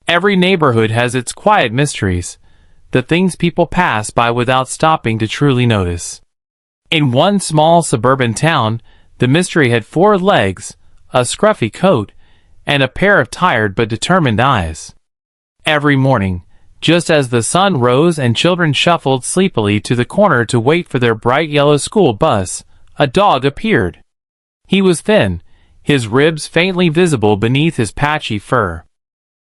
Every neighborhood has its quiet mysteries, the things people pass by without stopping to truly notice. In one small suburban town, the mystery had 4 legs, a scruffy coat, and a pair of tired but determined eyes. Every morning, just as the sun rose and children shuffled sleepily to the corner to wait for their bright yellow school bus, a dog appeared. He was thin, his ribs faintly visible beneath his patchy fur.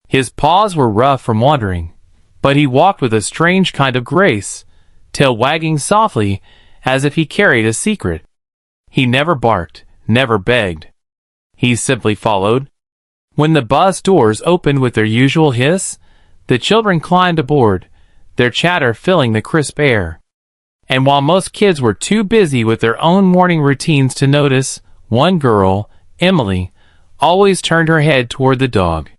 His paws were rough from wandering, but he walked with a strange kind of grace, tail wagging softly as if he carried a secret. He never barked, never begged. He simply followed. When the bus doors opened with their usual hiss, the children climbed aboard, their chatter filling the crisp air. And while most kids were too busy with their own morning routines to notice, one girl, Emily, always turned her head toward the dog.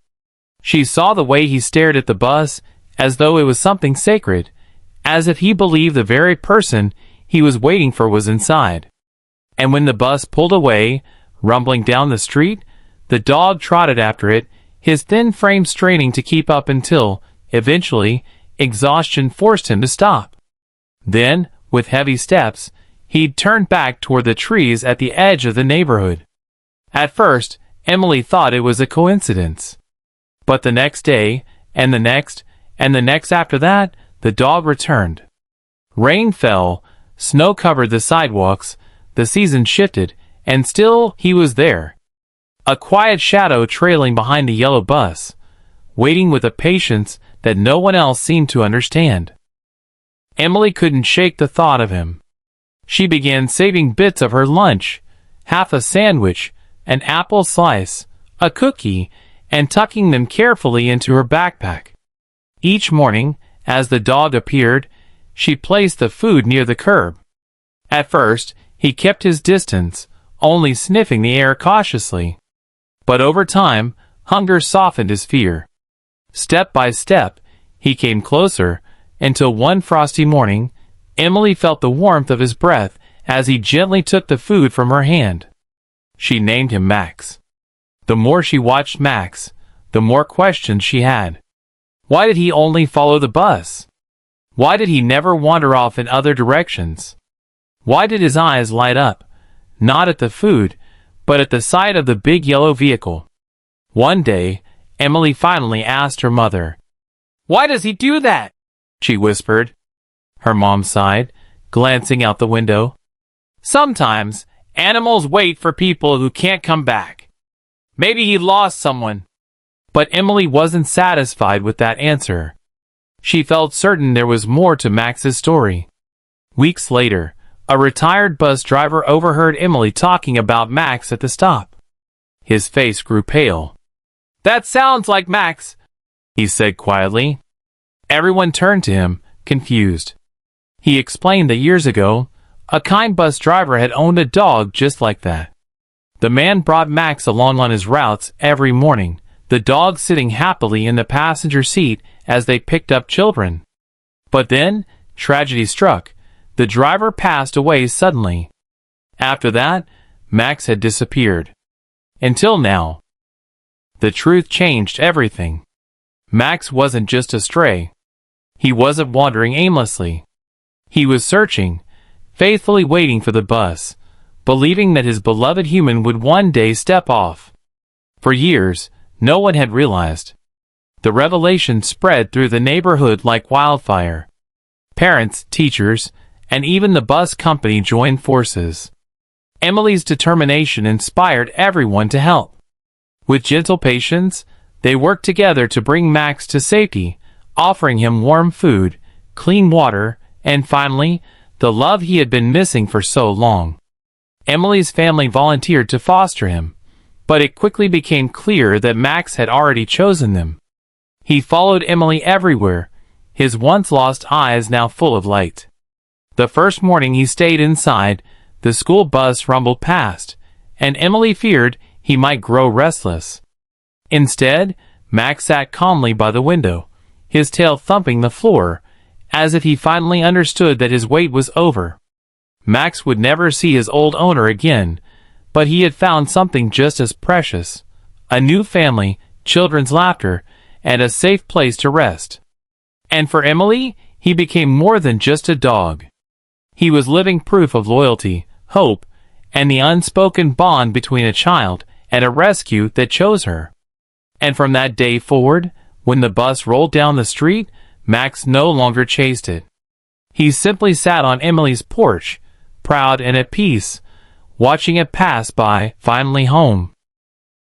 She saw the way he stared at the bus, as though it was something sacred, as if he believed the very person he was waiting for was inside. And when the bus pulled away, rumbling down the street, the dog trotted after it, his thin frame straining to keep up until, eventually, exhaustion forced him to stop. Then, with heavy steps, he'd turned back toward the trees at the edge of the neighborhood. At first, Emily thought it was a coincidence. But the next day, and the next, and the next after that, the dog returned. Rain fell, snow covered the sidewalks, the season shifted, and still he was there. A quiet shadow trailing behind the yellow bus, waiting with a patience that no one else seemed to understand. Emily couldn't shake the thought of him. She began saving bits of her lunch, half a sandwich, an apple slice, a cookie, and tucking them carefully into her backpack. Each morning, as the dog appeared, she placed the food near the curb. At first, he kept his distance, only sniffing the air cautiously. But over time, hunger softened his fear. Step by step, he came closer, until one frosty morning, Emily felt the warmth of his breath as he gently took the food from her hand. She named him Max. The more she watched Max, the more questions she had. Why did he only follow the bus? Why did he never wander off in other directions? Why did his eyes light up, not at the food, but at the sight of the big yellow vehicle? One day, Emily finally asked her mother. "Why does he do that?" she whispered. Her mom sighed, glancing out the window. "Sometimes, animals wait for people who can't come back. Maybe he lost someone." But Emily wasn't satisfied with that answer. She felt certain there was more to Max's story. Weeks later, a retired bus driver overheard Emily talking about Max at the stop. His face grew pale. "That sounds like Max," he said quietly. Everyone turned to him, confused. He explained that years ago, a kind bus driver had owned a dog just like that. The man brought Max along on his routes every morning, the dog sitting happily in the passenger seat as they picked up children. But then, tragedy struck. The driver passed away suddenly. After that, Max had disappeared. Until now. The truth changed everything. Max wasn't just a stray. He wasn't wandering aimlessly. He was searching, faithfully waiting for the bus, believing that his beloved human would one day step off. For years, no one had realized. The revelation spread through the neighborhood like wildfire. Parents, teachers, and even the bus company joined forces. Emily's determination inspired everyone to help. With gentle patience, they worked together to bring Max to safety, offering him warm food, clean water, and finally, the love he had been missing for so long. Emily's family volunteered to foster him, but it quickly became clear that Max had already chosen them. He followed Emily everywhere, his once lost eyes now full of light. The first morning he stayed inside, the school bus rumbled past, and Emily feared he might grow restless. Instead, Max sat calmly by the window, his tail thumping the floor, as if he finally understood that his wait was over. Max would never see his old owner again, but he had found something just as precious: a new family, children's laughter, and a safe place to rest. And for Emily, he became more than just a dog. He was living proof of loyalty, hope, and the unspoken bond between a child and a rescue that chose her. And from that day forward, when the bus rolled down the street, Max no longer chased it. He simply sat on Emily's porch, proud and at peace, watching it pass by, finally home.